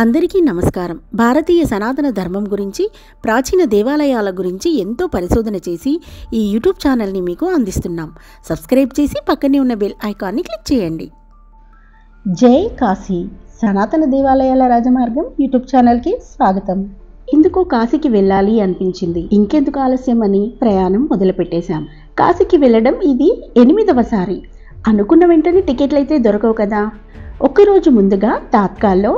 అందరికీ నమస్కారం. భారతీయ సనాతన ధర్మం గురించి, ప్రాచీన దేవాలయాల గురించి ఎంతో పరిశోధన చేసి ఈ యూట్యూబ్ ఛానల్ని మీకు అందిస్తున్నాం. సబ్స్క్రైబ్ చేసి పక్కనే ఉన్న బెల్ ఐకాన్ని క్లిక్ చేయండి. జై కాశీ సనాతన దేవాలయాల రాజమార్గం యూట్యూబ్ ఛానల్కి స్వాగతం. ఇందుకు కాశీకి వెళ్ళాలి అనిపించింది. ఇంకెందుకు ఆలస్యం అని ప్రయాణం మొదలుపెట్టేశాం. కాశీకి వెళ్ళడం ఇది 8వసారి. అనుకున్న వెంటనే టికెట్లు అయితే దొరకవు కదా. ఒక్కరోజు ముందుగా తాత్కాల్లో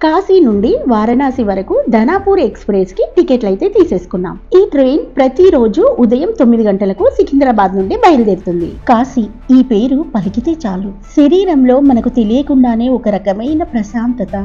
కాశీ నుండి వారణాసి వరకు ధనాపూర్ ఎక్స్ప్రెస్కి టికెట్లు అయితే తీసేసుకున్నాం. ఈ ట్రైన్ ప్రతిరోజు ఉదయం 9 గంటలకు సికింద్రాబాద్ నుండి బయలుదేరుతుంది. కాశీ ఈ పేరు పలికితే చాలు శరీరంలో మనకు తెలియకుండానే ఒక రకమైన ప్రశాంతత,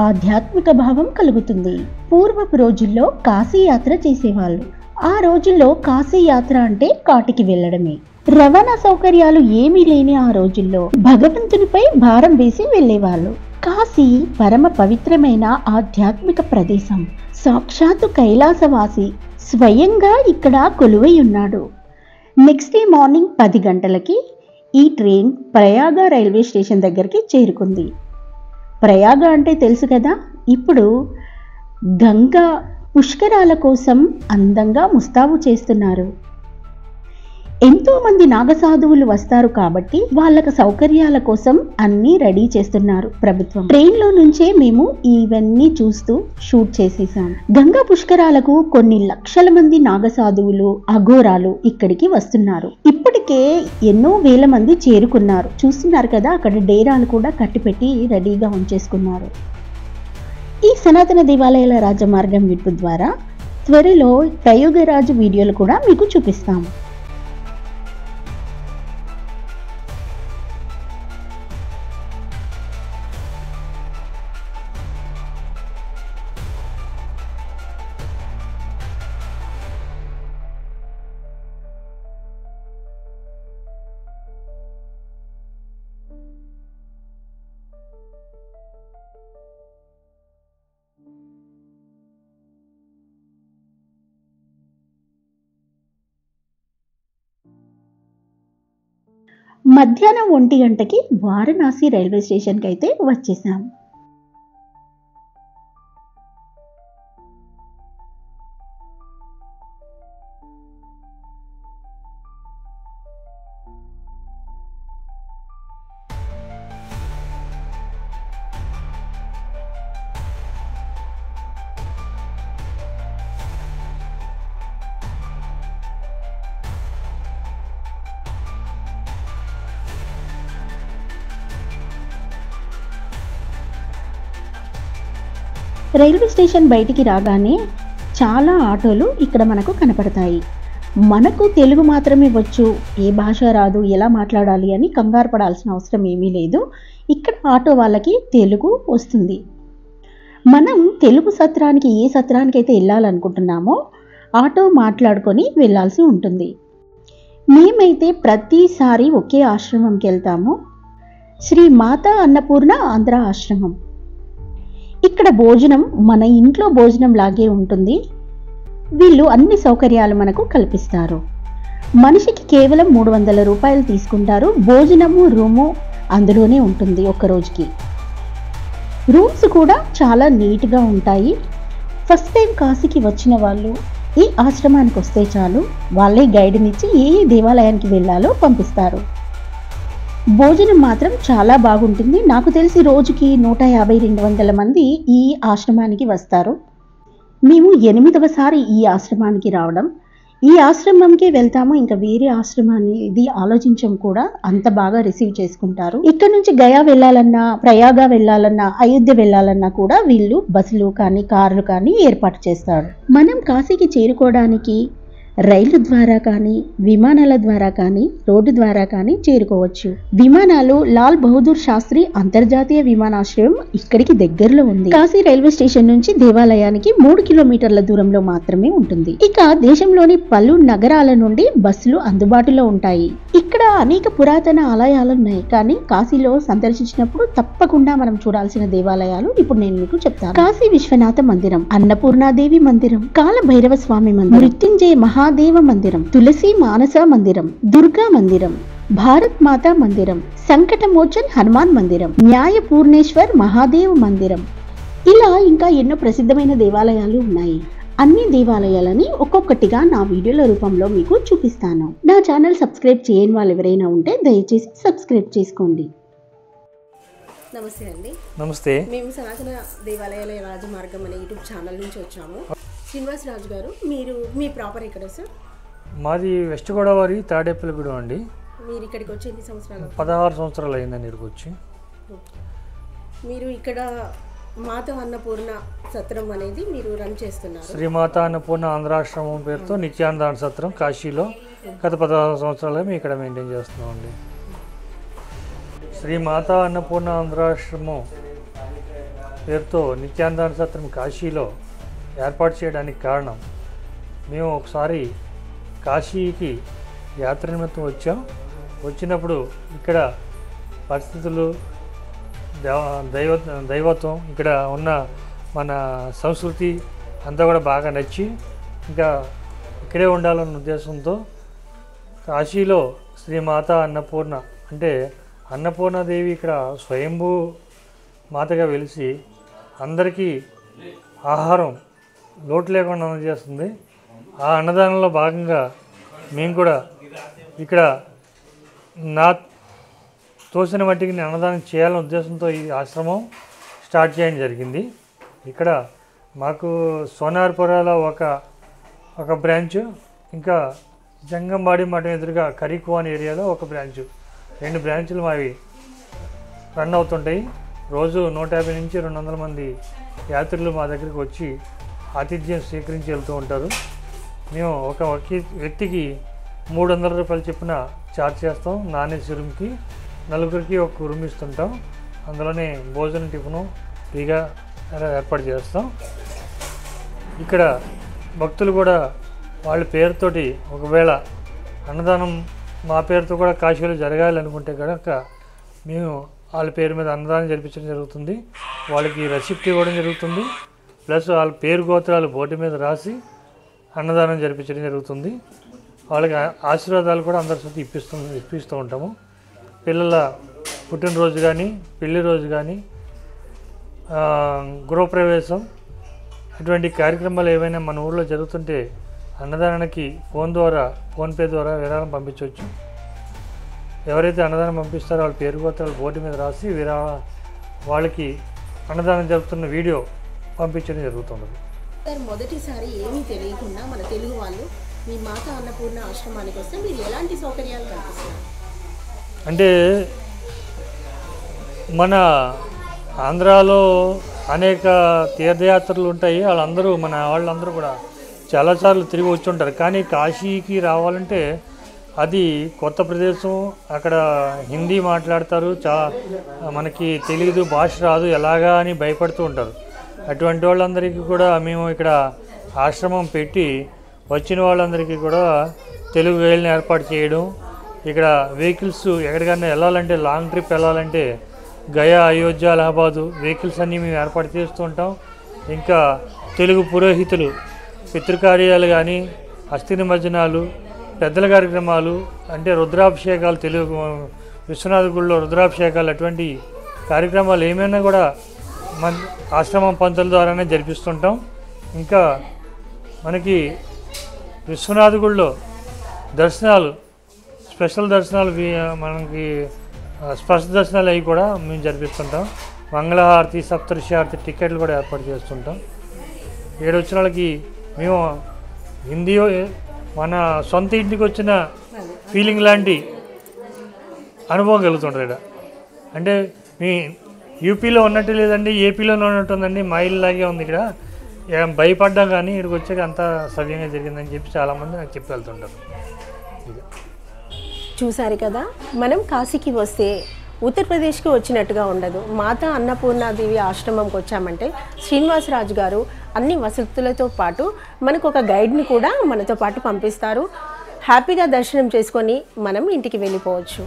ఆధ్యాత్మిక భావం కలుగుతుంది. పూర్వపు రోజుల్లో కాశీ యాత్ర చేసేవాళ్ళు. ఆ రోజుల్లో కాశీ యాత్ర అంటే కాటికి వెళ్ళడమే. రవాణా సౌకర్యాలు ఏమీ లేని ఆ రోజుల్లో భగవంతునిపై భారం వేసి వెళ్ళేవాళ్ళు. కాశీ పరమ పవిత్రమైన ఆధ్యాత్మిక ప్రదేశం. సాక్షాత్తు కైలాసవాసి స్వయంగా ఇక్కడ కొలువై ఉన్నాడు. నెక్స్ట్ డే మార్నింగ్ 10 గంటలకి ఈ ట్రైన్ ప్రయాగ రైల్వే స్టేషన్ దగ్గరికి చేరుకుంది. ప్రయాగ అంటే తెలుసు కదా, ఇప్పుడు గంగా పుష్కరాల కోసం అందంగా ముస్తాబు చేస్తున్నారు. ఎంతో మంది నాగసాధువులు వస్తారు కాబట్టి వాళ్ళకి సౌకర్యాల కోసం అన్నీ రెడీ చేస్తున్నారు ప్రభుత్వం. ట్రైన్లో నుంచే మేము ఇవన్నీ చూస్తూ షూట్ చేసేసాం. గంగా పుష్కరాలకు కొన్ని లక్షల మంది నాగసాధువులు, అఘోరాలు ఇక్కడికి వస్తున్నారు. ఇప్పటికే ఎన్నో వేల మంది చేరుకున్నారు. చూస్తున్నారు కదా, అక్కడ డేరాలు కూడా కట్టిపెట్టి రెడీగా ఉంచేసుకున్నారు. ఈ సనాతన దేవాలయాల రాజమార్గం యూట్యూబ్ ద్వారా త్వరలో ప్రయోగరాజు వీడియోలు కూడా మీకు చూపిస్తాము. మధ్యాహ్నం 1 గంటకి వారణాసి రైల్వే స్టేషన్కి అయితే వచ్చేసాం. రైల్వే స్టేషన్ బయటికి రాగానే చాలా ఆటోలు ఇక్కడ మనకు కనపడతాయి. మనకు తెలుగు మాత్రమే వచ్చు, ఏ భాష రాదు, ఎలా మాట్లాడాలి అని కంగారు పడాల్సిన అవసరం ఏమీ లేదు. ఇక్కడ ఆటో వాళ్ళకి తెలుగు వస్తుంది. మనం తెలుగు సత్రానికి ఏ సత్రానికి అయితే వెళ్ళాలనుకుంటున్నామో ఆటో మాట్లాడుకొని వెళ్ళాల్సి ఉంటుంది. మేమైతే ప్రతిసారి ఒకే ఆశ్రమంకి వెళ్తాము. శ్రీ మాతా అన్నపూర్ణ ఆంధ్ర ఆశ్రమం. ఇక్కడ భోజనం మన ఇంట్లో భోజనం లాగే ఉంటుంది. వీళ్ళు అన్ని సౌకర్యాలు మనకు కల్పిస్తారు. మనిషికి కేవలం 300 రూపాయలు తీసుకుంటారు. భోజనము, రూము అందులోనే ఉంటుంది ఒక్క రోజుకి. రూమ్స్ కూడా చాలా నీట్గా ఉంటాయి. ఫస్ట్ టైం కాశీకి వచ్చిన వాళ్ళు ఈ ఆశ్రమానికి వస్తే చాలు, వాళ్ళే గైడ్నిచ్చి ఏ దేవాలయానికి వెళ్ళాలో పంపిస్తారు. భోజనం మాత్రం చాలా బాగుంటుంది. నాకు తెలిసి రోజుకి 150-200 మంది ఈ ఆశ్రమానికి వస్తారు. మేము 8వసారి ఈ ఆశ్రమానికి రావడం. ఈ ఆశ్రమంకే వెళ్తాము, ఇంకా వేరే ఆశ్రమాన్ని ఇది ఆలోచించం కూడా. అంత బాగా రిసీవ్ చేసుకుంటారు. ఇక్కడ నుంచి గయా వెళ్ళాలన్నా, ప్రయాగ వెళ్ళాలన్నా, అయోధ్య వెళ్ళాలన్నా కూడా వీళ్ళు బస్సులు కానీ కార్లు కానీ ఏర్పాటు చేస్తారు. మనం కాశీకి చేరుకోవడానికి రైలు ద్వారా కానీ, విమానాల ద్వారా కానీ, రోడ్డు ద్వారా కానీ చేరుకోవచ్చు. విమానాలు లాల్ బహదూర్ శాస్త్రి అంతర్జాతీయ విమానాశ్రయం ఇక్కడికి దగ్గరలో ఉంది. కాశీ రైల్వే స్టేషన్ నుంచి దేవాలయానికి 3 కిలోమీటర్ల దూరంలో మాత్రమే ఉంటుంది. ఇక దేశంలోని పలు నగరాల నుండి బస్సులు అందుబాటులో ఉంటాయి. ఇక్కడ అనేక పురాతన ఆలయాలు ఉన్నాయి, కానీ కాశీలో సందర్శించినప్పుడు తప్పకుండా మనం చూడాల్సిన దేవాలయాలు ఇప్పుడు నేను మీకు చెప్తాను. కాశీ విశ్వనాథ మందిరం, అన్నపూర్ణాదేవి మందిరం, కాల భైరవ స్వామి మందిరం, మృత్యుంజయ మహాదేవ మందిరం, తులసి మానస మందిరం, దుర్గా మందిరం, భారత్ మాతా మందిరం, సంకటమోచన్ హనుమాన్ మందిరం, న్యాయ పూర్ణేశ్వర్ మహాదేవ్ మందిరం, ఇలా ఇంకా ఎన్నో ప్రసిద్ధమైన దేవాలయాలు ఉన్నాయి. అన్ని దేవాలయాలని ఒక్కొక్కటిగా నా వీడియోల రూపంలో మీకు చూపిస్తాను. నా ఛానల్ సబ్స్క్రైబ్ చేయని వాళ్ళు ఎవరైనా ఉంటే దయచేసి సబ్స్క్రైబ్ చేసుకోండి. నమస్తే అండి. నమస్తే. మేము సనాతన దేవాలయాల రాజమార్గం అనే యూట్యూబ్ ఛానల్ నుంచి వచ్చాము. శ్రీనివాస్ రాజు గారు, మీ ప్రాపర్ ఎక్కడ సార్? మాది వెస్ట్ గోదావరి తాడేపల్లిగూడెం అండి. మీరు ఇక్కడికి వచ్చి ఎన్ని సంవత్సరాలు? 16 సంవత్సరాలు అయిందండి ఇక్కడికి వచ్చి. మీరు ఇక్కడ మాతా అన్నపూర్ణ సత్రం అనేది మీరు రన్ చేస్తున్నారు. శ్రీ మాతా అన్నపూర్ణ ఆంధ్రాశ్రమం పేరుతో నిత్యాన్నదాన సత్రం కాశీలో గత 16 సంవత్సరాలుగా మేము ఇక్కడ మెయింటైన్ చేస్తున్నామండి. శ్రీ మాతా అన్నపూర్ణ ఆంధ్రాశ్రమం పేరుతో నిత్యాన్నదాన సత్రం కాశీలో ఏర్పాటు చేయడానికి కారణం, మేము ఒకసారి కాశీకి యాత్ర నిమిత్తం వచ్చినప్పుడు ఇక్కడ పరిస్థితులు, దైవత్వం, ఇక్కడ ఉన్న మన సంస్కృతి అంతా కూడా బాగా నచ్చి ఇంకా ఇక్కడే ఉండాలన్న ఉద్దేశంతో కాశీలో శ్రీ మాతా అన్నపూర్ణ అంటే అన్నపూర్ణాదేవి ఇక్కడ స్వయంభూ మాతగా వెలిసి అందరికీ ఆహారం లోటు లేకుండా అందజేస్తుంది. ఆ అన్నదానంలో భాగంగా మేము కూడా ఇక్కడ నా తోసిన మట్టికి అన్నదానం చేయాలనే ఉద్దేశంతో ఈ ఆశ్రమం స్టార్ట్ చేయడం జరిగింది. ఇక్కడ మాకు సోనార్పురాలో ఒక బ్రాంచ్, ఇంకా జంగంబాడి మఠం ఎదురుగా కరీకువాన్ ఏరియాలో ఒక బ్రాంచ్, 2 బ్రాంచులు మావి రన్ అవుతుంటాయి. రోజు 150 నుంచి 200 మంది యాత్రికులు మా దగ్గరికి వచ్చి ఆతిథ్యం స్వీకరించి వెళ్తూ ఉంటారు. మేము ఒక వ్యక్తికి 300 రూపాయలు చొప్పున ఛార్జ్ చేస్తాం. నాన్-ఏసీ రూమ్కి నలుగురికి ఒక రూమ్ ఇస్తుంటాం. అందులోనే భోజనం, టిఫిను ఫ్రీగా ఏర్పాటు చేస్తాం. ఇక్కడ భక్తులు కూడా వాళ్ళ పేరుతోటి ఒకవేళ అన్నదానం మా పేరుతో కూడా కాశీలో జరగాలి అనుకుంటే కనుక మేము వాళ్ళ పేరు మీద అన్నదానం జరిపించడం జరుగుతుంది. వాళ్ళకి రెసిప్ట్ ఇవ్వడం జరుగుతుంది. ప్లస్ వాళ్ళ పేరు గోత్రాలు బోర్డు మీద రాసి అన్నదానం జరిపించడం జరుగుతుంది. వాళ్ళకి ఆశీర్వాదాలు కూడా అందరి ఇప్పిస్తూ ఉంటాము. పిల్లల పుట్టినరోజు కానీ, పెళ్లి రోజు కానీ, గృహప్రవేశం, ఇటువంటి కార్యక్రమాలు ఏవైనా మన ఊళ్ళో జరుగుతుంటే అన్నదానానికి ఫోన్పే ద్వారా విరాళం పంపించవచ్చు. ఎవరైతే అన్నదానం పంపిస్తారో వాళ్ళ పేరు గోత్రాలు బోర్డు మీద రాసి వాళ్ళకి అన్నదానం జరుగుతున్న వీడియో పంపించడం జరుగుతుంది. సార్, మొదటిసారి ఏమీ తెలియకుండా మన తెలుగు వాళ్ళు మీ మాతా అన్నపూర్ణ ఆశ్రమానికి వస్తే మీరు ఎలాంటి సౌకర్యాలు కల్పిస్తారు? అంటే మన ఆంధ్రాలో అనేక తీర్థయాత్రలు ఉంటాయి. వాళ్ళందరూ కూడా చాలాసార్లు తిరిగి వచ్చి ఉంటారు. కానీ కాశీకి రావాలంటే అది కొత్త ప్రదేశం, అక్కడ హిందీ మాట్లాడతారు, మనకి తెలియదు, భాష రాదు, ఎలాగా అని భయపడుతూ ఉంటారు. అటువంటి వాళ్ళందరికీ కూడా మేము ఇక్కడ ఆశ్రమం పెట్టి వచ్చిన వాళ్ళందరికీ కూడా తెలుగు గైడ్ని ఏర్పాటు చేయడం. ఇక్కడ వెహికల్స్ ఎక్కడికైనా వెళ్ళాలంటే, లాంగ్ ట్రిప్ వెళ్ళాలంటే గయా, అయోధ్య, అలహాబాదు వెహికల్స్ అన్నీ మేము ఏర్పాటు చేస్తూ ఉంటాం. ఇంకా తెలుగు పురోహితులు పితృకార్యాలు కానీ, అస్థి నిమజ్జనాలు, పెద్దల కార్యక్రమాలు అంటే రుద్రాభిషేకాలు, తెలుగు విశ్వనాథ గుడిలో రుద్రాభిషేకాలు, అటువంటి కార్యక్రమాలు ఏమైనా కూడా మన ఆశ్రమం పంతుల ద్వారానే జరిపిస్తుంటాం. ఇంకా మనకి విశ్వనాథ గుడిలో దర్శనాలు, స్పెషల్ దర్శనాలు, మనకి స్పర్శ దర్శనాలు అవి కూడా మేము జరిపిస్తుంటాం. మంగళహారతి, సప్తఋషి హారతి టికెట్లు కూడా ఏర్పాటు చేస్తుంటాం. ఇక్కడ వచ్చిన వాళ్ళకి మేము హిందీ మన సొంత ఇంటికి వచ్చిన ఫీలింగ్ లాంటి అనుభవం కలుగుతుంటుంది. ఇక్కడ అంటే మీ యూపీలో ఉన్నట్టు లేదండి, ఏపీలోనే ఉన్నట్టుందండి, మా ఇల్లులాగే ఉంది. ఇక్కడ భయపడ్డాం కానీ ఇక్కడికి వచ్చాక అంతా సవ్యంగా జరిగిందని చెప్పి చాలామంది నాకు చెప్పి వెళ్తుంటారు. చూసారు కదా, మనం కాశీకి వస్తే ఉత్తరప్రదేశ్కి వచ్చినట్టుగా ఉండదు. మాతా అన్నపూర్ణాదేవి ఆశ్రమంకి వచ్చామంటే శ్రీనివాసరాజు గారు అన్ని వసతులతో పాటు మనకు ఒక గైడ్ని కూడా మనతో పాటు పంపిస్తారు. హ్యాపీగా దర్శనం చేసుకొని మనం ఇంటికి వెళ్ళిపోవచ్చు.